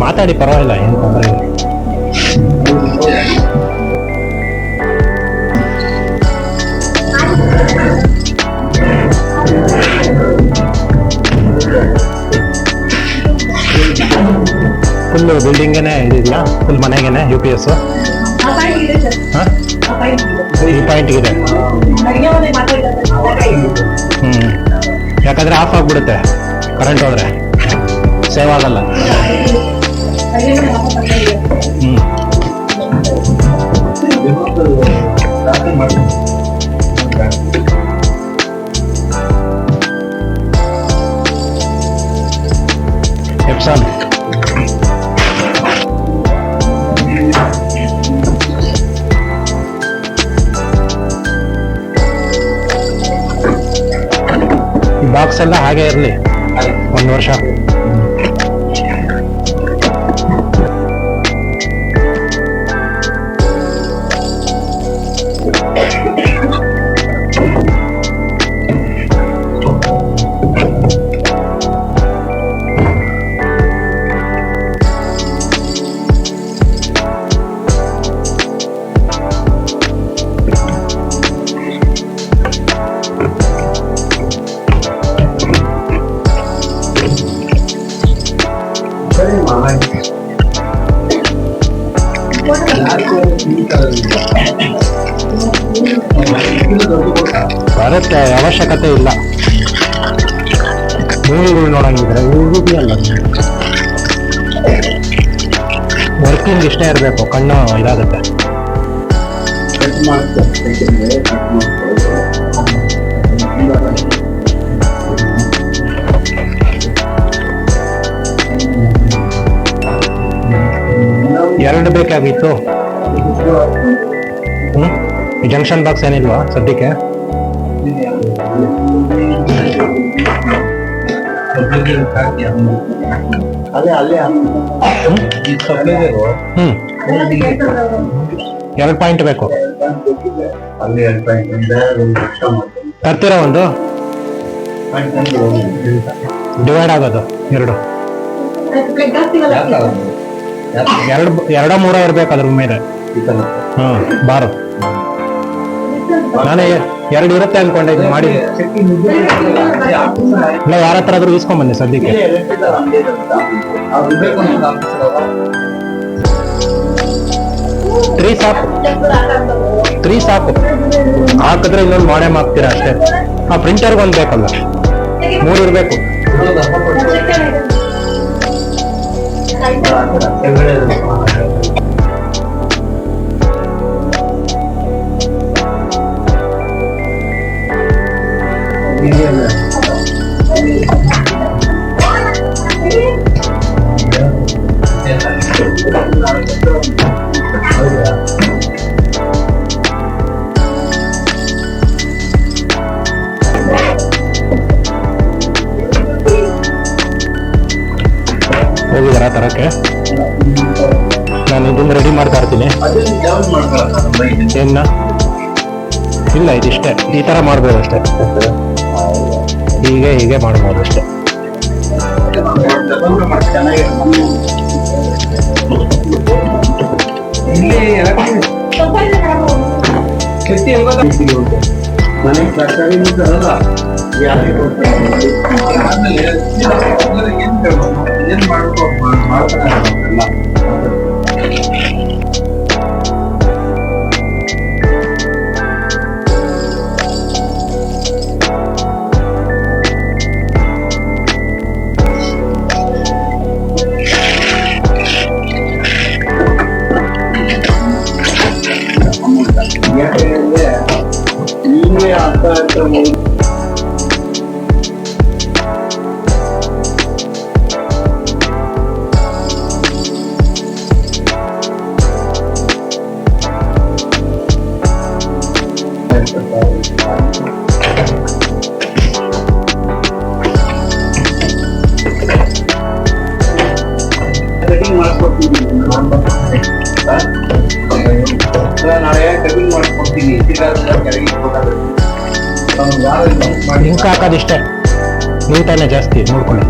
ಮಾತಾಡಿ ಪರವಾಗಿಲ್ಲ, ಏನು ತೊಂದರೆ ಇಲ್ಲ. ಫುಲ್ ಬಿಲ್ಡಿಂಗೇನೆ ಇದೆಯಾ? ಫುಲ್ ಮನೆಗೇನೆ UPS? ಹಾಂ, ಈ ಪಾಯಿಂಟ್ಗಿದೆ. ಯಾಕಂದ್ರೆ ಆಫ್ ಆಗ್ಬಿಡುತ್ತೆ ಕರೆಂಟ್ ಹೋದ್ರೆ, ಸೇವ್ ಆಗಲ್ಲ. ಎಪ್ಸಾನ್ ಈ ಬಾಕ್ಸ್ ಎಲ್ಲ ಹಾಗೆ ಇರಲಿ 1 ವರ್ಷ. ಬರುತ್ತೆ, ಅವಶ್ಯಕತೆ ಇಲ್ಲ. ಮೂವಿಗಳು ನೋಡಂಗಿದ್ರೆ ಅಲ್ಲ, ವರ್ಕಿಂಗ್ ಇಷ್ಟೇ ಇರಬೇಕು, ಕಣ್ಣು ಇದಾಗುತ್ತೆ. ಎರಡು ಬೇಕಾಗಿತ್ತು. ಜಂಕ್ಷನ್ ಬಾಕ್ಸ್ ಏನಿಲ್ವಾ ಸದ್ಯಕ್ಕೆ? ಎರಡು ಪಾಯಿಂಟ್ ಬೇಕು. ತರ್ತೀರಾ ಒಂದು? ಡಿವೈಡ್ ಆಗೋದು ಎರಡು ಮೂರ ಇರ್ಬೇಕು ಅದ್ರ ಮೇಲೆ. ಬಾರು ನಾನು ಎರಡು ಇರುತ್ತೆ ಅನ್ಕೊಂಡೆ, ಇದು ಮಾಡಿ ಇಲ್ಲ, ಯಾರ ಹತ್ರ ಆದ್ರೂ ಇಸ್ಕೊಂಡ್ ಬನ್ನಿ ಸದ್ಯಕ್ಕೆ. 3 ಸಾಕು, 3 ಸಾಕು. ಹಾಕಿದ್ರೆ ಇನ್ನೊಂದು ಮಾಡೇ ಹಾಕ್ತೀರಾ ಅಷ್ಟೇ. ಆ ಪ್ರಿಂಟರ್ಗೆ ಒಂದು ಬೇಕಲ್ಲ, 3 ಇರ್ಬೇಕು. ಹೋಗಿದಾರ ತರಕ್ಕೆ? ನಾನು ಇದನ್ನ ರೆಡಿ ಮಾಡ್ತಾ ಇರ್ತೀನಿ. ಏನ ಇಲ್ಲ, ಇದಿಷ್ಟೇ, ಈ ತರ ಮಾಡ್ಬೋದು ಅಷ್ಟೇ. ಹೀಗೆ ಮಾಡ್ಬೋದು ಅಷ್ಟೇ. ಮನೆ ಸರ್ಕಾರಿ ಏನ್ ಮಾಡ್ತಾರೆ. ಕಟಿಂಗ್ ಮಾಡ್ಕೊಡ್ತೀನಿ. ಲಿಂಕ್ ಹಾಕೋದಿಷ್ಟೇ, ನೀಟಾನೆ ಜಾಸ್ತಿ ನೋಡ್ಕೊಳ್ಳಿ.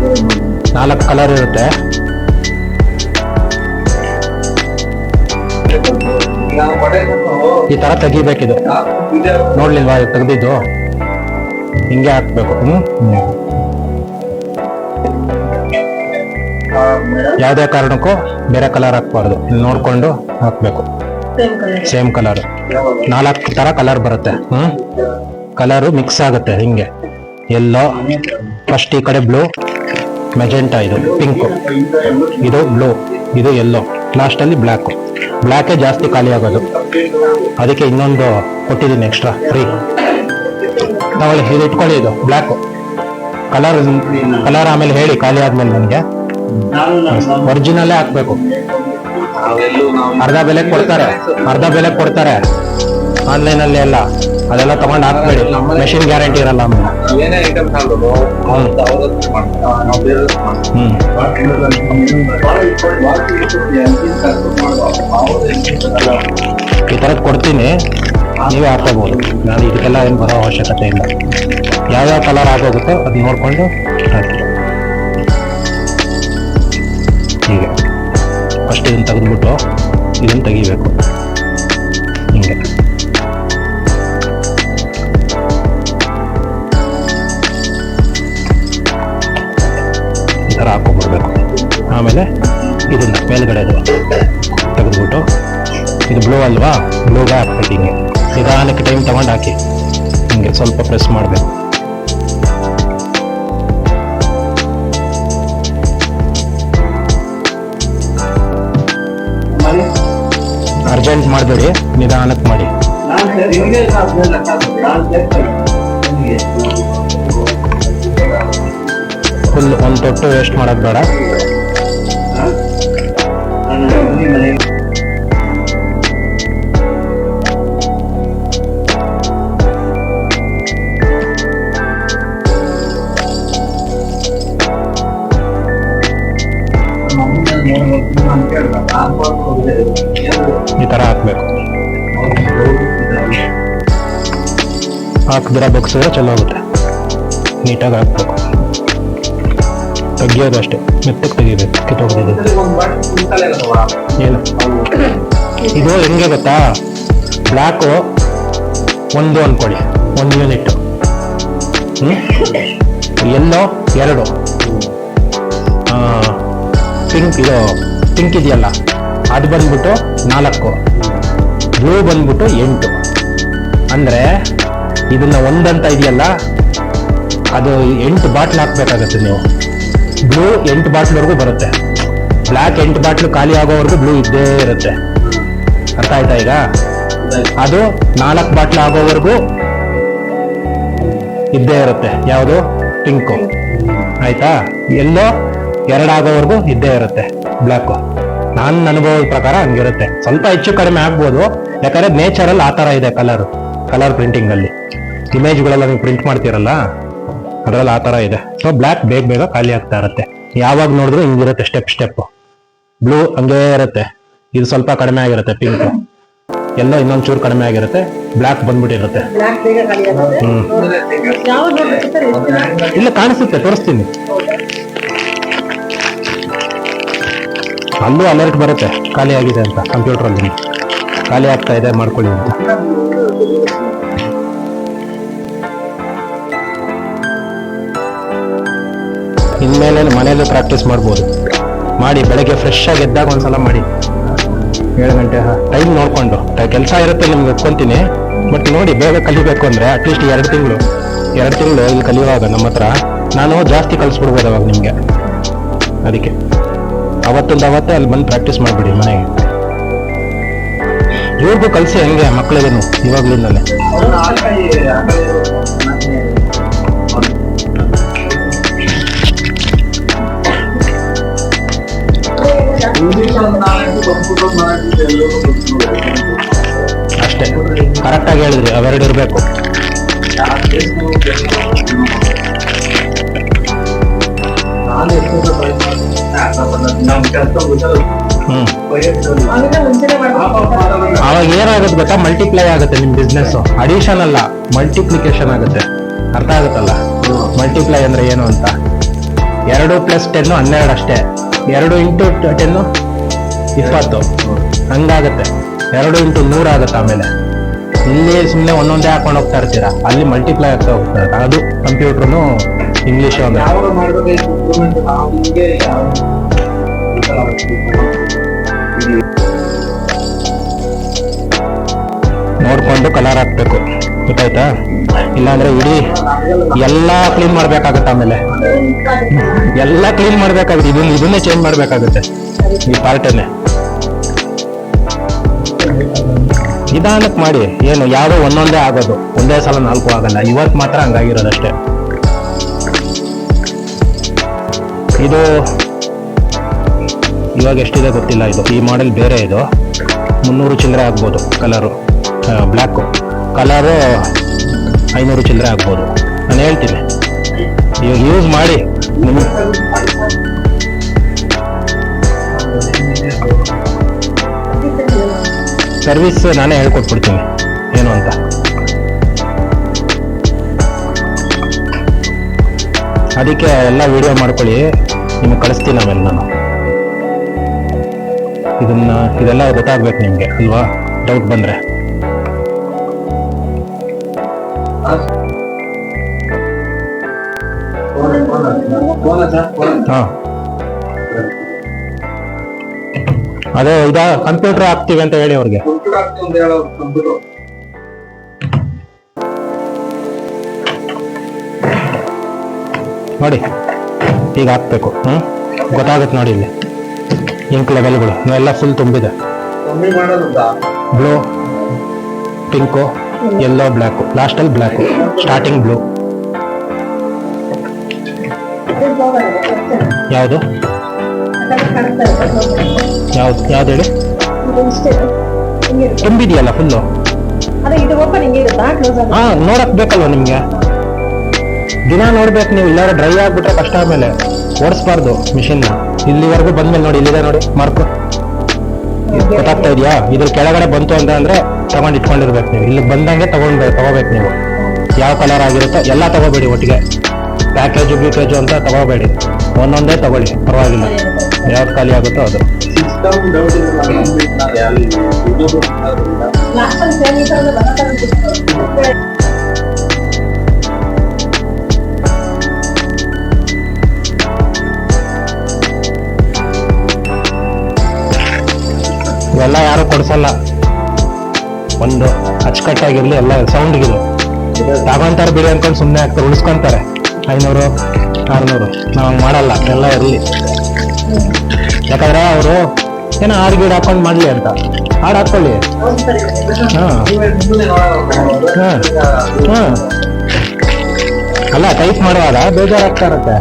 4 ಕಲರ್ ಇರುತ್ತೆ. ಈ ತರ ತೆಗಿಬೇಕಿದು, ನೋಡ್ಲಿಲ್ವಾ ತೆಗ್ದಿದ್ದು? ಹಿಂಗೆ ಹಾಕ್ಬೇಕು. ಯಾವುದೇ ಕಾರಣಕ್ಕೂ ಬೇರೆ ಕಲರ್ ಹಾಕ್ಬಾರ್ದು, ನೋಡ್ಕೊಂಡು ಹಾಕ್ಬೇಕು. ಸೇಮ್ ಕಲರ್ 4 ತರ ಕಲರ್ ಬರುತ್ತೆ. ಕಲರು ಮಿಕ್ಸ್ ಆಗುತ್ತೆ ಹಿಂಗೆ. ಎಲ್ಲೋ ಫಸ್ಟ್ ಈ ಕಡೆ ಬ್ಲೂ, ಮೆಜೆಂಟಾ, ಇದು ಪಿಂಕ್, ಇದು ಬ್ಲೂ, ಇದು ಎಲ್ಲೋ, ಲಾಸ್ಟ್ ಅಲ್ಲಿ ಬ್ಲ್ಯಾಕೇ ಜಾಸ್ತಿ ಖಾಲಿ ಆಗೋದು. ಅದಕ್ಕೆ ಇನ್ನೊಂದು ಕೊಟ್ಟಿದ್ದೀನಿ ಎಕ್ಸ್ಟ್ರಾ ಫ್ರೀ. ತಗೊಳ್ಳಿ, ಇದು ಇಟ್ಕೊಳ್ಳಿ. ಇದು ಬ್ಲ್ಯಾಕ್ ಕಲರ್ ಆಮೇಲೆ ಹೇಳಿ ಖಾಲಿ ಆದ್ಮೇಲೆ ನನಗೆ. ಒರಿಜಿನಲ್ಲೇ ಹಾಕ್ಬೇಕು. ಅರ್ಧ ಬೆಲೆ ಕೊಡ್ತಾರೆ ಆನ್ಲೈನ್ ಅಲ್ಲಿ ಎಲ್ಲ. ಅದೆಲ್ಲ ತಗೊಂಡು ಹಾಕ್ಬೇಡಿ, ಮೆಷಿನ್ ಗ್ಯಾರಂಟಿ ಇರಲ್ಲ ಆಮೇಲೆ. ಈ ತರದ್ ಕೊಡ್ತೀನಿ, ನೀವೇ ಹಾಕೋಬಹುದು. ನಾನು ಇದಕ್ಕೆಲ್ಲ ಏನು ಬರೋ ಅವಶ್ಯಕತೆ ಇಲ್ಲ. ಯಾವ್ಯಾವ ಕಲರ್ ಆಗೋಗುತ್ತೋ ಅದು ನೋಡ್ಕೊಂಡು ಹಾಕಿ. ಹೀಗೆ ಫಸ್ಟ್ ಇದನ್ನು ತೆಗೆದ್ಬಿಟ್ಟು ಇದನ್ನು ತೆಗಿಬೇಕು. ಹಿಂಗೆ ಈ ಥರ ಹಾಕೊಂಡ್ಬಿಡ್ಬೇಕು. ಆಮೇಲೆ ಇದನ್ನ ಮೇಲ್ಗಡೆ ತೆಗೆದ್ಬಿಟ್ಟು, ಇದು ಬ್ಲೂ ಅಲ್ವಾ, ಬ್ಲೂಗೆ ಹಾಕ್ಬೇಕು. ಹಿಂಗೆ ನಿಧಾನಕ್ಕೆ ಟೈಮ್ ತಗೊಂಡು ಹಾಕಿ. ಹಿಂಗೆ ಸ್ವಲ್ಪ ಪ್ರೆಸ್ ಮಾಡಬೇಕು. ಅರ್ಜೆಂಟ್ ಮಾಡಬೇಡಿ, ನಿಧಾನಕ್ಕೆ ಮಾಡಿ. ಫುಲ್ ಒಂದು ತೊಟ್ಟು ವೇಸ್ಟ್ ಮಾಡೋದು ಬೇಡ. ಈ ತರ ಹಾಕ್ಬೇಕು. ಹಾಕಿದ್ರೆ ಬಗ್ಸಿದ್ರೆ ಚಲೋ ಆಗುತ್ತೆ. ನೀಟಾಗಿ ಹಾಕ್ಬೇಕು. ತೆಗಿಯೋದು ಅಷ್ಟೇ, ಮೆತ್ತಗೆ ತೆಗಿಬೇಕು. ಕಿತ್ತೋಗ್ತಿದೆ ಏನು ಇದು ಹೆಂಗೆ ಗೊತ್ತಾ? ಬ್ಲ್ಯಾಕು ಒಂದು ಅನ್ಕೊಳ್ಳಿ, 1 ಯೂನಿಟ್. ಎಲ್ಲೋ 2, ಪಿಂಕ್ ಇದೆಯಲ್ಲ ಅದು ಬಂದ್ಬಿಟ್ಟು 4, ಬ್ಲೂ ಬಂದ್ಬಿಟ್ಟು 8. ಅಂದ್ರೆ ಇದನ್ನ ಒಂದಂತ ಇದೆಯಲ್ಲ, ಅದು 8 ಬಾಟ್ಲ್ ಹಾಕ್ಬೇಕಾಗತ್ತೆ ನೀವು. ಬ್ಲೂ 8 ಬಾಟ್ಲ್ವರೆಗೂ ಬರುತ್ತೆ. ಬ್ಲ್ಯಾಕ್ 8 ಬಾಟ್ಲು ಖಾಲಿ ಆಗೋವರೆಗೂ ಬ್ಲೂ ಇದ್ದೇ ಇರುತ್ತೆ. ಅರ್ಥ ಆಯ್ತಾ ಈಗ? ಅದು 4 ಬಾಟ್ಲು ಆಗೋವರೆಗೂ ಇದ್ದೇ ಇರುತ್ತೆ. ಯಾವುದು? ಪಿಂಕು. ಆಯ್ತಾ? ಎಲ್ಲೋ 2 ಆಗೋವರೆಗೂ ಇದ್ದೇ ಇರುತ್ತೆ ಬ್ಲ್ಯಾಕು. ನನ್ನ ಅನುಭವದ ಪ್ರಕಾರ ಹಂಗಿರುತ್ತೆ. ಸ್ವಲ್ಪ ಹೆಚ್ಚು ಕಡಿಮೆ ಆಗ್ಬೋದು, ಯಾಕಂದ್ರೆ ನೇಚರಲ್ಲಿ ಆ ಥರ ಇದೆ ಕಲರ್ ಪ್ರಿಂಟಿಂಗ್ ಅಲ್ಲಿ. ಇಮೇಜ್ಗಳೆಲ್ಲ ನೀವು ಪ್ರಿಂಟ್ ಮಾಡ್ತೀರಲ್ಲ, ಅದರಲ್ಲಿ ಆ ಥರ ಇದೆ. ಸೊ ಬ್ಲ್ಯಾಕ್ ಬೇಗ ಖಾಲಿ ಆಗ್ತಾ ಇರುತ್ತೆ. ಯಾವಾಗ ನೋಡಿದ್ರು ಹಿಂಗಿರುತ್ತೆ, ಸ್ಟೆಪ್. ಬ್ಲೂ ಹಂಗೇ ಇರುತ್ತೆ, ಇದು ಸ್ವಲ್ಪ ಕಡಿಮೆ ಆಗಿರುತ್ತೆ. ಪಿಂಕ್ ಎಲ್ಲೋ ಇನ್ನೊಂದು ಚೂರು ಕಡಿಮೆ ಆಗಿರುತ್ತೆ. ಬ್ಲ್ಯಾಕ್ ಬಂದ್ಬಿಟ್ಟಿರುತ್ತೆ. ಇಲ್ಲ ಕಾಣಿಸುತ್ತೆ, ತೋರಿಸ್ತೀನಿ. ಅಲ್ಲೂ ಅಲರ್ಟ್ ಬರುತ್ತೆ ಖಾಲಿ ಆಗಿದೆ ಅಂತ. ಕಂಪ್ಯೂಟರಲ್ಲಿ ಖಾಲಿ ಆಗ್ತಾ ಇದೆ, ಮಾಡ್ಕೊಳ್ಳಿ ಅಂತ. ಇನ್ಮೇಲೆ ಮನೆಯಲ್ಲೂ ಪ್ರಾಕ್ಟೀಸ್ ಮಾಡ್ಬೋದು. ಮಾಡಿ, ಬೆಳಗ್ಗೆ ಫ್ರೆಶ್ ಆಗಿ ಎದ್ದಾಗ ಒಂದ್ಸಲ ಮಾಡಿ. 7 ಗಂಟೆ ಟೈಮ್ ನೋಡ್ಕೊಂಡು. ಕೆಲಸ ಇರುತ್ತೆ ನಿಮ್ಗೆ ಒಪ್ಕೊಂತೀನಿ, ಬಟ್ ನೋಡಿ ಬೇಗ ಕಲಿಬೇಕು ಅಂದ್ರೆ ಅಟ್ಲೀಸ್ಟ್ 2 ತಿಂಗಳು ಇಲ್ಲಿ ಕಲಿಯುವಾಗ ನಮ್ಮ ಹತ್ರ ನಾನು ಜಾಸ್ತಿ ಕಲಿಸ್ಬಿಡ್ಬೋದು ಅವಾಗ ನಿಮ್ಗೆ. ಅದಕ್ಕೆ ಅವತ್ತೇ ಅಲ್ಲಿ ಬಂದು ಪ್ರಾಕ್ಟೀಸ್ ಮಾಡ್ಬಿಡಿ ಮನೆಗೆ. ಇವ್ರಿಗೂ ಕಲಿಸಿ ಹೆಂಗೆ ಮಕ್ಕಳಿಗೂ ಇವಾಗ್ಲಿಂದಲೇ. ಅಷ್ಟೇ, ಕರೆಕ್ಟಾಗಿ ಹೇಳಿದ್ರಿ. ಅವೆರಡು ಇರಬೇಕು. ಅವಾಗ ಏನಾಗುತ್ತೆ ಗೊತ್ತಾ? ಮಲ್ಟಿಪ್ಲೈ ಆಗುತ್ತೆ ನಿಮ್ ಬಿಸ್ನೆಸ್. ಅಡಿಷನ್ ಅಲ್ಲ, ಮಲ್ಟಿಪ್ಲಿಕೇಶನ್ ಆಗುತ್ತೆ. ಅರ್ಥ ಆಗುತ್ತಲ್ಲ ಮಲ್ಟಿಪ್ಲೈ ಅಂದ್ರೆ ಏನು ಅಂತ. 2 + 10 12 ಅಷ್ಟೇ. 2 × 10 20 ಹಂಗಾಗತ್ತೆ. 2 × 100 ಆಗುತ್ತೆ. ಆಮೇಲೆ ಇಲ್ಲಿ ಸುಮ್ಮನೆ ಒಂದೊಂದೇ ಹಾಕೊಂಡು ಹೋಗ್ತಾ ಇರ್ತೀರಾ, ಅಲ್ಲಿ ಮಲ್ಟಿಪ್ಲೈ ಆಗ್ತಾ ಹೋಗ್ತಾರೆ. ಅದು ಕಂಪ್ಯೂಟರ್ನು ಇಂಗ್ಲಿಷ್ ಅಂದ್ರೆ. ಯಾವ ಮಾಡ್ಬೇಕು ಇಂಪ್ರೂವ್ಮೆಂಟ್ ನಾವು ನಿಮಗೆ ನೋಡ್ಕೊಂಡು ಕಲರ್ ಹಾಕ್ಬೇಕು, ಗೊತ್ತಾಯ್ತಾ? ಇಲ್ಲಾಂದ್ರೆ ಇಡೀ ಎಲ್ಲ ಕ್ಲೀನ್ ಮಾಡ್ಬೇಕಾಗತ್ತೆ. ಆಮೇಲೆ ಎಲ್ಲ ಕ್ಲೀನ್ ಮಾಡ್ಬೇಕಾಗುತ್ತೆ. ಇದನ್ನೇ ಚೇಂಜ್ ಮಾಡ್ಬೇಕಾಗುತ್ತೆ, ಈ ಪಾರ್ಟನ್ನೇ. ನಿಧಾನಕ್ಕೆ ಮಾಡಿ. ಏನು ಯಾವುದೋ ಒಂದೊಂದೇ ಆಗೋದು, ಒಂದೇ ಸಲ 4 ಆಗಲ್ಲ. ಇವತ್ತು ಮಾತ್ರ ಹಂಗಾಗಿರೋದಷ್ಟೇ. ಇದು ಇವಾಗ ಎಷ್ಟಿದೆ ಗೊತ್ತಿಲ್ಲ. ಇದು ಈ ಮಾಡೆಲ್ ಬೇರೆ. ಇದು 300 ಚಿಲ್ಲರೆ ಆಗ್ಬೋದು ಕಲರು, ಬ್ಲ್ಯಾಕು. ಕಲರು 500 ಚಿಲ್ಲರೆ ಆಗ್ಬೋದು. ನಾನು ಹೇಳ್ತೀನಿ, ಇವಾಗ ಯೂಸ್ ಮಾಡಿ. ನಿಮ್ಗೆ ಸರ್ವಿಸ್ ನಾನೇ ಹೇಳ್ಕೊಟ್ಬಿಡ್ತೀನಿ ಏನು ಅಂತ. ಅದಕ್ಕೆ ಎಲ್ಲ ವಿಡಿಯೋ ಮಾಡ್ಕೊಳ್ಳಿ, ನಿಮ್ಗೆ ಕಳಿಸ್ತೀನಿ ಆಮೇಲೆ ನಾನು. ಇದೆಲ್ಲ ಗೊತ್ತಾಗ್ಬೇಕು ನಿಮ್ಗೆ ಅಲ್ವಾ, ಡೌಟ್ ಬಂದ್ರೆ. ಹಾ, ಅದೇ ಕಂಪ್ಯೂಟರ್ ಹಾಕ್ತೀವಿ ಅಂತ ಹೇಳಿ ಅವ್ರಿಗೆ. ನೋಡಿ ಈಗ ಹಾಕ್ಬೇಕು. ಗೊತ್ತಾಗುತ್ತೆ ನೋಡಿ, ಇಲ್ಲಿ ಇಂಕ್ ಲೆವೆಲ್ಗಳು ಎಲ್ಲ ಫುಲ್ ತುಂಬಿದೆ. Blue, pink, yellow, black. ಲಾಸ್ಟಲ್ಲಿ ಬ್ಲ್ಯಾಕು, ಸ್ಟಾರ್ಟಿಂಗ್ ಬ್ಲೂ. ಯಾವುದು ಯಾವ್ದು ಹೇಳಿ? ತುಂಬಿದೆಯಲ್ಲ ಫುಲ್ಲು. ಹಾ, ನೋಡಕ್ ಬೇಕಲ್ವ ನಿಮ್ಗೆ? ದಿನ ನೋಡ್ಬೇಕು ನೀವು. ಇಲ್ಲಾದ್ರೆ ಡ್ರೈ ಆಗ್ಬಿಟ್ರೆ ಕಷ್ಟ. ಆಮೇಲೆ ಓಡಿಸ್ಬಾರ್ದು ಮಿಷಿನ್ನ. ಇಲ್ಲಿವರೆಗೂ ಬಂದ್ಮೇಲೆ ನೋಡಿ, ಇಲ್ಲಿದೆ ನೋಡಿ ಮಾರ್ಕು. ಗೊತ್ತಾಗ್ತಾ ಇದೆಯಾ? ಇದ್ರ ಕೆಳಗಡೆ ಬಂತು ಅಂತ ಅಂದ್ರೆ ತಗೊಂಡು ಇಟ್ಕೊಂಡಿರ್ಬೇಕು ನೀವು. ಇಲ್ಲಿಗೆ ಬಂದಂಗೆ ತಗೋಬೇಕು ನೀವು. ಯಾವ ಕಲರ್ ಆಗಿರುತ್ತೋ ಎಲ್ಲ ತಗೋಬೇಡಿ ಒಟ್ಟಿಗೆ. ಪ್ಯಾಕೇಜು ಗೀಕೇಜು ಅಂತ ತಗೋಬೇಡಿ, ಒಂದೊಂದೇ ತಗೊಳ್ಳಿ, ಪರವಾಗಿಲ್ಲ. ಯಾವ್ದು ಖಾಲಿ ಆಗುತ್ತೋ ಅದು. ಇವೆಲ್ಲ ಯಾರು ಕೊಡ್ಸಲ್ಲ. ಒಂದು ಅಚ್ಚುಕಟ್ಟಾಗಿರ್ಲಿ, ಎಲ್ಲ ಸೌಂಡ್ಗಿರು ತಗೊಂತಾರೆ ಬಿಡಿ ಅನ್ಕೊಂಡು ಸುಮ್ಮನೆ ಆಗ್ತಾರೆ, ಉಳಿಸ್ಕೊಂತಾರೆ. 500 600. ನಾವು ಹಂಗೆ ಮಾಡಲ್ಲ, ಎಲ್ಲ ಇರಲಿ. ಯಾಕಂದ್ರೆ ಅವರು ಏನೋ ಹಾಡು ಹಾಕೊಂಡು ಮಾಡ್ಲಿ ಅಂತ. ಹಾಡು ಹಾಕೊಳ್ಳಿ. ಅಲ್ಲ, ಟೈಪ್ ಮಾಡುವಾಗ ಬೇಜಾರಾಗ್ತಾ ಇರುತ್ತೆ,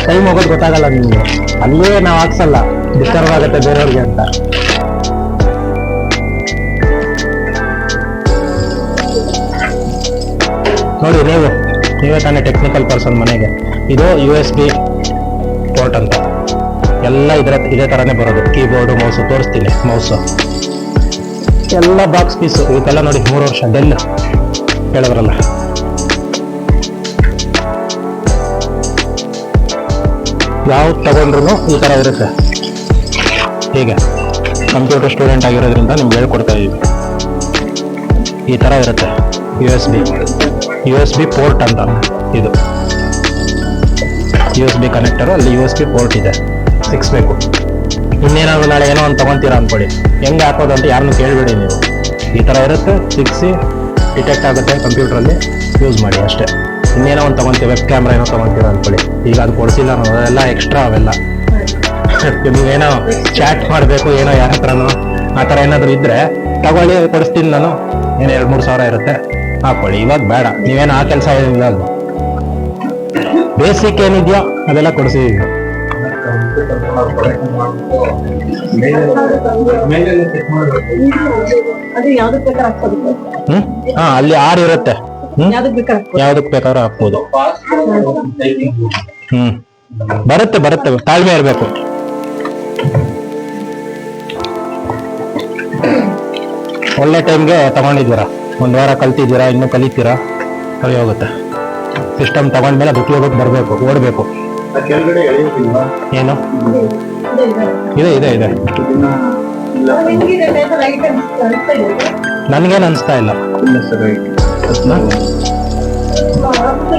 ಟೈಮ್ ಹೋಗೋದು ಗೊತ್ತಾಗಲ್ಲ ನಿಮ್ಗೆ. ಅಲ್ಲೇ ನಾವು ಹಾಕ್ಸಲ್ಲ, ಡಿಸ್ಟರ್ಬ್ ಆಗುತ್ತೆ ಬೇರೆಯವ್ರಿಗೆ ಅಂತ. ನೋಡಿ, ನೀವೇ ತಾನೇ ಟೆಕ್ನಿಕಲ್ ಪರ್ಸನ್ ಮನೆಗೆ. ಇದು USB ಪೋರ್ಟ್ ಅಂತ. ಎಲ್ಲ ಇದೇ ಥರನೇ ಬರೋದು. ಕೀಬೋರ್ಡು, ಮೌಸು ತೋರಿಸ್ತೀನಿ. ಮೌಸು ಎಲ್ಲ ಬಾಕ್ಸ್ ಪೀಸು. ಇವಕ್ಕೆಲ್ಲ ನೋಡಿ 3 ವರ್ಷ ಡೆಲ್ ಹೇಳಿದ್ರಲ್ಲ. ಯಾವ್ದು ತಗೊಂಡ್ರು ಈ ಥರ ಇರುತ್ತೆ. ಹೀಗೆ ಕಂಪ್ಯೂಟರ್ ಸ್ಟೂಡೆಂಟ್ ಆಗಿರೋದ್ರಿಂದ ನಿಮ್ಗೆ ಹೇಳ್ಕೊಡ್ತಾ ಇದ್ದೀವಿ. ಈ ಥರ ಇರುತ್ತೆ. USB ಪೋರ್ಟ್ ಅಂತ ಇದು. USB ಕನೆಕ್ಟರು, ಅಲ್ಲಿ USB ಪೋರ್ಟ್ ಇದೆ. 6 ಬೇಕು. ಇನ್ನೇನಾದ್ರು ನಾಳೆ ಏನೋ ಒಂದು ತಗೊಂತೀರಾ ಅಂದ್ಕೊಳ್ಳಿ, ಹೆಂಗೆ ಹಾಕೋದು ಅಂತ ಯಾರನ್ನು ಕೇಳಬೇಡಿ ನೀವು. ಈ ಥರ ಇರುತ್ತೆ. 6 ಡಿಟೆಕ್ಟ್ ಆಗುತ್ತೆ ಕಂಪ್ಯೂಟ್ರಲ್ಲಿ. ಯೂಸ್ ಮಾಡಿ ಅಷ್ಟೇ. ಇನ್ನೇನೋ ಒಂದು ತಗೊಂತೀವಿ, ವೆಬ್ ಕ್ಯಾಮ್ರಾ ಏನೋ ತಗೊಂತೀರಾ ಅಂದ್ಕೊಳ್ಳಿ. ಈಗ ಅದು ಕೊಡಿಸಿಲ್ಲ ನಾವು, ಅದೆಲ್ಲ ಎಕ್ಸ್ಟ್ರಾ ಅವೆಲ್ಲ. ನೀವೇನೋ ಚಾಟ್ ಮಾಡಬೇಕು, ಏನೋ ಯಾರ ಹತ್ರನೋ ಆ ಥರ ಏನಾದರೂ ಇದ್ದರೆ ತಗೊಳ್ಳಿ, ಕೊಡಿಸ್ತೀನಿ ನಾನು. ಏನು 2-3 ಸಾವಿರ ಇರುತ್ತೆ, ಹಾಕೊಳ್ಳಿ. ಇವಾಗ ಬೇಡ, ನೀವೇನು ಆ ಕೆಲಸ ಏನಿಲ್ಲ. ಅದು ಬೇಸಿಕ್ ಏನಿದೆಯೋ ಅದೆಲ್ಲ ಕೊಡಿಸಿದೀವಿ. ಹಾ, ಅಲ್ಲಿ 6 ಇರುತ್ತೆ. ಯಾವ್ದಕ್ ಬೇಕಾದ್ರೂ ಹಾಕ್ಬೋದು. ಬರುತ್ತೆ. ತಾಳ್ಮೆ ಇರ್ಬೇಕು. ಒಳ್ಳೆ ಟೈಮ್ಗೆ ತಗೊಂಡಿದ್ದೀರಾ, 1 ವಾರ ಕಲ್ತಿದ್ದೀರಾ, ಇನ್ನೂ ಕಲಿತೀರಾ, ಸರಿ ಹೋಗುತ್ತೆ. ಸಿಸ್ಟಮ್ ತಗೊಂಡ್ಮೇಲೆ ಅದು ಉಪಯೋಗಕ್ಕೆ ಬರಬೇಕು, ಓಡಬೇಕು. ಆ ಕೆಳಗಡೆ ಎಳೆಯೋದಿಲ್ವಾ? ಏನು ಇದೆ ಇದೆ ಇದೆ ಇದೆ ಇದನ್ನ ಇಲ್ಲ ಹೆಂಗಿದೆ ಅಂತ ಲೈಟ್ ಅನಿಸ್ತಾ ಇದೆ. ನನ್ಗೇನು ಅನಿಸ್ತಾ ಇಲ್ಲ. ಇಲ್ಲ ಸರ್ ರೈಟ್.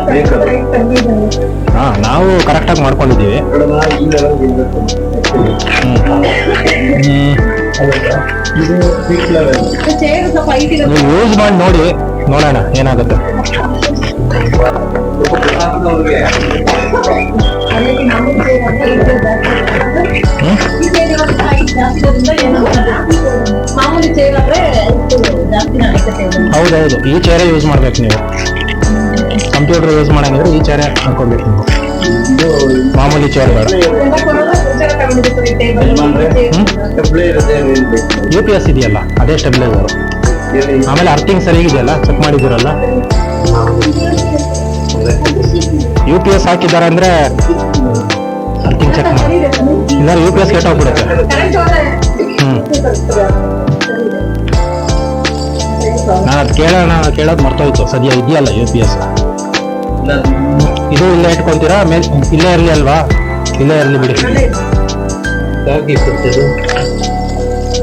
ಲೈಟ್ ತಂದಿದ್ದಾನೆ. ಹಾ, ನಾವು ಕರೆಕ್ಟಾಗಿ ಮಾಡ್ಕೊಂಡಿದ್ದೀವಿ. ಕಡಮ ಈ ಲೆವೆಲ್ ಇರ್ಬೇಕು actually. ಇದು ಸಿಕ್ಸ್ ಲೆವೆಲ್. ಚೇರ್ ಸ್ವಲ್ಪ ಹೈಟ್ ಇದೆ. ನೀವು ಯೂಸ್ ಮಾಡಿ ನೋಡಿ, ನೋಡೋಣ ಏನಾಗುತ್ತೆ. ಅವ್ರಿಗೆ ಅದಕ್ಕೆ ನಮ್ಮ ಚೇರ್ ಅಂತ ಇದೆ ಜಾಸ್ತಿ. ಈ ಚೇರ್ ಇವಾಗ ಹೈಟ್ ಜಾಸ್ತಿ ಇರೋದ್ರಿಂದ ಏನೋ ಮಾಮೂಲಿ ಚೇರ್ ಆದ್ರೆ ಜಾಸ್ತಿ ಆಗುತ್ತೆ. ಹೌದೌದು, ಈ ಚೇರೇ ಯೂಸ್ ಮಾಡ್ಬೇಕು ನೀವು. ಕಂಪ್ಯೂಟರ್ ಯೂಸ್ ಮಾಡಂಗಿದ್ರೆ ಈ ಚೇರೇ ಹಾಕೋಬೇಕು ನೀವು. ಇದು ಮಾಮೂಲಿ ಚೇರ್ ಬೇಡ. ಇದೆಲ್ಲ ಕೊಡೋದು ಪುಸ್ತಕ ತಗೊಂಡಿದ್ದೀವಿ ಟೇಬಲ್ ಡಬ್ಲ್ಯೂ ಇರುತ್ತೆ ಏನಿಲ್ಲ. UPS ಇದೆಯಲ್ಲ, ಅದೇ ಸ್ಟೆಬಿಲೈಸರ್. ಆಮೇಲೆ ಅರ್ಥಿಂಗ್ ಸರಿಗಿದೆಯಲ್ಲ, ಚೆಕ್ ಮಾಡಿದಿರಲ್ಲ. UPS ಹಾಕಿದ್ದಾರೆ ಅಂದ್ರೆ ಅರ್ಥಿಂಗ್ ಚೆಕ್ ಮಾಡಿ, ಇಲ್ಲ UPS ಕೆಟ್ಟೋಗ್ಬಿಡುತ್ತೆ. ಕರೆಂಟ್ ಹೋದ್ರೆ ನಾನು ಅದು ಕೇಳೋದು ಮರ್ತೋಯ್ತು. ಸದ್ಯ ಇದೆಯಲ್ಲ UPS. ಇದು ಇಲ್ಲೇ ಇಟ್ಕೊಂತೀರಾ? ಇಲ್ಲೇ ಇರಲಿ ಅಲ್ವಾ? ಇಲ್ಲೇ ಇರಲಿ ಬಿಡಿ.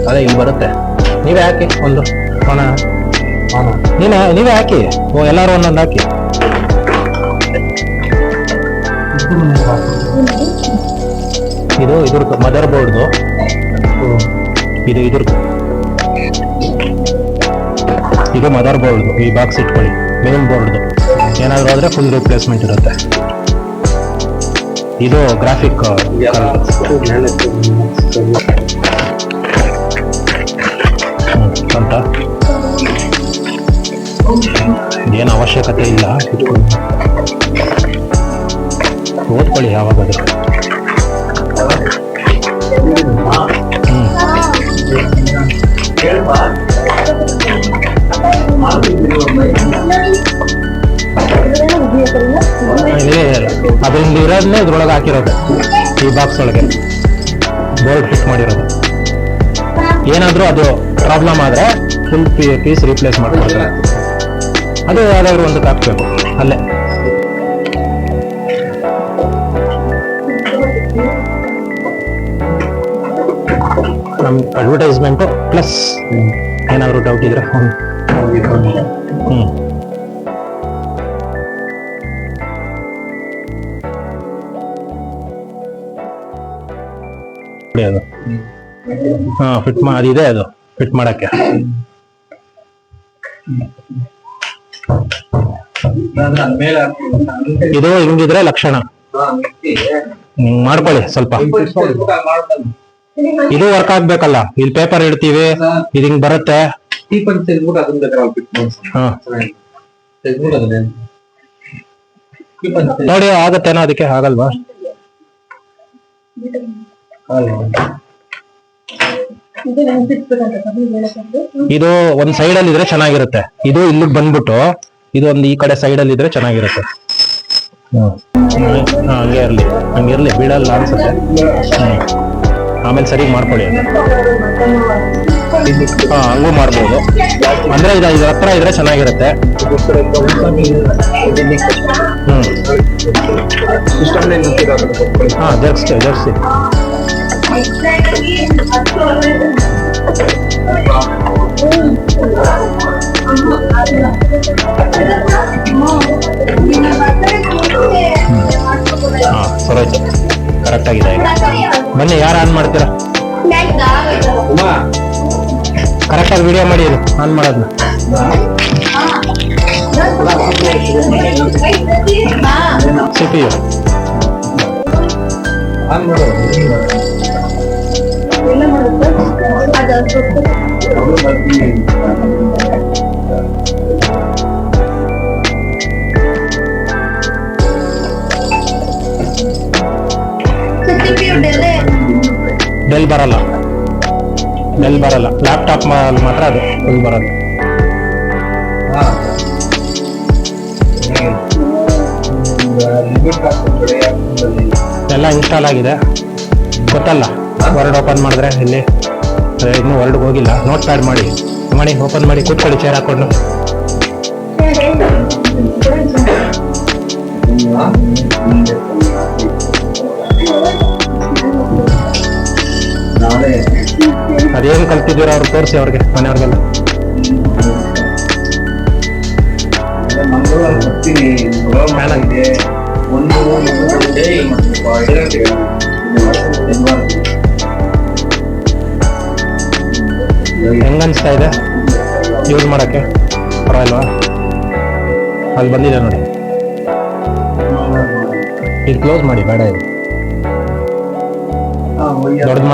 ಅದೇ ಇಲ್ಲಿ ಬರುತ್ತೆ. ನೀವೇ ಹಾಕಿ ಒಂದು. ನೀವೇ ಹಾಕಿ. ಎಲ್ಲರೂ ಒಂದೊಂದು ಹಾಕಿ. ಇದು ಇದ್ರದ್ದು ಮದರ್ ಬೋರ್ಡ್ದು. ಇದು ಇದ್ರದ್ದು. ಇದು ಮದರ್ ಬೋರ್ಡ್ದು. ಈ ಬಾಕ್ಸ್ ಇಟ್ಕೊಳ್ಳಿ. ಮೇನ್ ಬೋರ್ಡ್ದು ಏನಾದರೂ ಆದ್ರೆ ಫುಲ್ ರಿಪ್ಲೇಸ್ಮೆಂಟ್ ಇರುತ್ತೆ. ಇದು ಗ್ರಾಫಿಕ್ ಅಂತ ಏನು ಅವಶ್ಯಕತೆ ಇಲ್ಲ. ಇಟ್ಕೊಳ್ಳಿ, ಓದ್ಕೊಳ್ಳಿ ಯಾವಾಗಾದ್ರೂ. ಅದರಿಂದ ಇರೋದನ್ನೇ ಇದ್ರೊಳಗೆ ಹಾಕಿರೋದು. ಈ ಬಾಕ್ಸ್ ಒಳಗೆ ಬೋರ್ಡ್ ಫಿಟ್ ಮಾಡಿರೋದು. ಏನಾದರೂ ಅದು ಪ್ರಾಬ್ಲಮ್ ಆದ್ರೆ ಫುಲ್ ಪೀಸ್ ರೀಪ್ಲೇಸ್ ಮಾಡ್ಕೊಳ್ತಾರೆ. ಅದು ಯಾವ್ದಾದ್ರು ಒಂದಕ್ಕೆ ಹಾಕ್ಬೇಕು ಅಲ್ಲೇ. ನಮ್ಮ ಅಡ್ವರ್ಟೈಸ್ಮೆಂಟು ಪ್ಲಸ್ ಏನಾದರೂ ಡೌಟ್ ಇದ್ರೆ ಅದು ಫಿಟ್ ಅದಿದೆ, ಅದು ಫಿಟ್ ಮಾಡಕ್ಕೆ. ಇದು ಹಿಂಗಿದ್ರೆ ಲಕ್ಷಣ. ಹಿಂಗ್ ಮಾಡ್ಕೊಳ್ಳಿ ಸ್ವಲ್ಪ. ಇದು ವರ್ಕ್ ಆಗ್ಬೇಕಲ್ಲ. ಇಲ್ಲಿ ಪೇಪರ್ ಇಡ್ತೀವಿ, ಇದು ಹಿಂಗ್ ಬರುತ್ತೆ. ಹಾ, ನೋಡಿ ಆಗತ್ತೇನೋ. ಅದಕ್ಕೆ ಆಗಲ್ವಾ? ಇದು ಒಂದ್ ಸೈಡ್ ಅಲ್ಲಿ ಇದ್ರೆ ಚೆನ್ನಾಗಿರುತ್ತೆ. ಇದು ಇಲ್ಲಿಗೆ ಬಂದ್ಬಿಟ್ಟು ಇದು ಒಂದು ಈ ಕಡೆ ಸೈಡ್ ಅಲ್ಲಿ ಇದ್ರೆ ಚೆನ್ನಾಗಿರುತ್ತೆ. ಹಂಗಿರ್ಲಿ ಬೀಳಲ್ಲ ಅನ್ಸುತ್ತೆ. ಆಮೇಲೆ ಸರಿ ಮಾಡ್ಕೊಳ್ಳಿ. ಹಂಗೂ ಮಾಡ್ಬೋದು. ಅಂದ್ರೆ ಇದ್ರ ಹತ್ರ ಇದ್ರೆ ಚೆನ್ನಾಗಿರುತ್ತೆ. ಜರ್ಸಿ. ಸರೋಯ್ತು, ಕರೆಕ್ಟ್ ಆಗಿದೆ. ಬನ್ನಿ, ಯಾರು ಆನ್ ಮಾಡ್ತೀರಾ? ಕರೆಕ್ಟಾಗಿ ವಿಡಿಯೋ ಮಾಡಿ. ಇದು ಆನ್ ಮಾಡೋದನ್ನ CPU. ಡೆಲ್ ಬರಲ್ಲ. ಲ್ಯಾಪ್ಟಾಪ್ ಮಾತ್ರ ಅದು ಫುಲ್ ಬರೋದು. ಎಲ್ಲ ಇನ್ಸ್ಟಾಲ್ ಆಗಿದೆ, ಗೊತ್ತಲ್ಲ. ವರ್ಡ್ ಓಪನ್ ಮಾಡಿದ್ರೆ ಇಲ್ಲಿ ಇನ್ನೂ ವರ್ಡ್ ಹೋಗಿಲ್ಲ. ನೋಟ್ ಪ್ಯಾಡ್ ಮಾಡಿ ಓಪನ್ ಮಾಡಿ ಕೂತ್ಕೊಳ್ಳಿ ಚೇರ್ ಹಾಕೊಂಡು. ಅದೇನ್ ಕಲ್ತಿದ್ದೀರ ಅವ್ರು ತೋರಿಸಿ ಅವ್ರಿಗೆ ಮನೆಯವ್ರಿಗೆಲ್ಲ. ಮಂಗಳವಾರ ಬರ್ತೀನಿ ಇದೆ ಒಂದು ಡೇ ಹೆಂಗ್ ಅನ್ಸ್ತಾ ಇದೆ ಯೂಸ್ ಮಾಡಕ್ಕೆ? ಪರವಾಗಿಲ್ವಾ? ಅಲ್ಲಿ ಬಂದಿದೆ ನೋಡಿ, ಇದು ಕ್ಲೋಸ್ ಮಾಡಿ, ಬೇಡ ಇದು ದೊಡ್ಡದು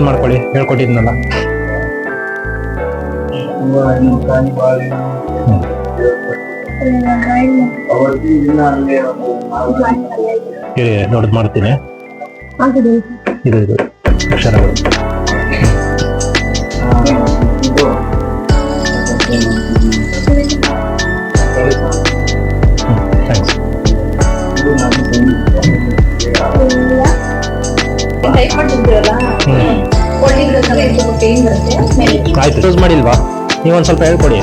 ಮಾಡ್ಕೊಳ್ಳಿ ಹೇಳ್ಕೊಟ್ಟಿದ್ನಲ್ಲ. ಇರಿ, ದೊಡ್ಡದು ಮಾಡ್ತೀನಿ. ಇದು ಅಕ್ಷರಗಳು ಥ್ಯಾಂಕ್ಸ್. ಟೈಪ್ ಮಾಡ್ತಿದ್ದೀರಲ್ಲ, ಕೊಡ್ಲಿಕ್ಕೆ ಎಷ್ಟು ಪೇನ್ ಬರುತ್ತೆ. ಆಯ್ತು, ಯೂಸ್ ಮಾಡಿಲ್ವಾ? ನೀವೊಂದು ಸ್ವಲ್ಪ ಹೇಳ್ಕೊಡಿ.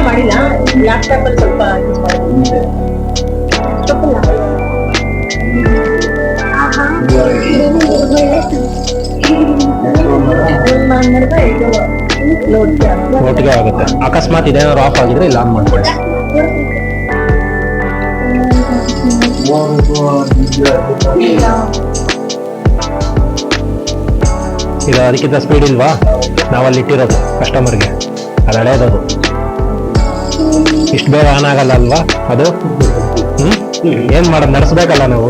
ಮಾಡಿಲ್ಲ, ಲ್ಯಾಪ್ಟಾಪ್ ಅಲ್ಲಿ ಸ್ವಲ್ಪ ಒಟ್ಟಿಗೆ ಆಗುತ್ತೆ. ಅಕಸ್ಮಾತ್ ಇದೇನಾದ್ರು ಆಫ್ ಆಗಿದ್ರೆ ಇಲ್ಲ ಆನ್ ಮಾಡ್ಕೊಳ್ಳಿ. ಇದು ಅದಕ್ಕಿಂತ ಸ್ಪೀಡ್ ಇಲ್ವಾ? ನಾವಲ್ಲಿ ಇಟ್ಟಿರೋದು ಕಸ್ಟಮರ್ಗೆ, ಅದು ಹಳೇದದು. ಇಷ್ಟು ಬೇಗ ಆನ್ ಆಗಲ್ಲ ಅಲ್ವಾ ಅದು? ಏನ್ ಮಾಡೋದು, ನಡೆಸ್ಬೇಕಲ್ಲ ನಾವು.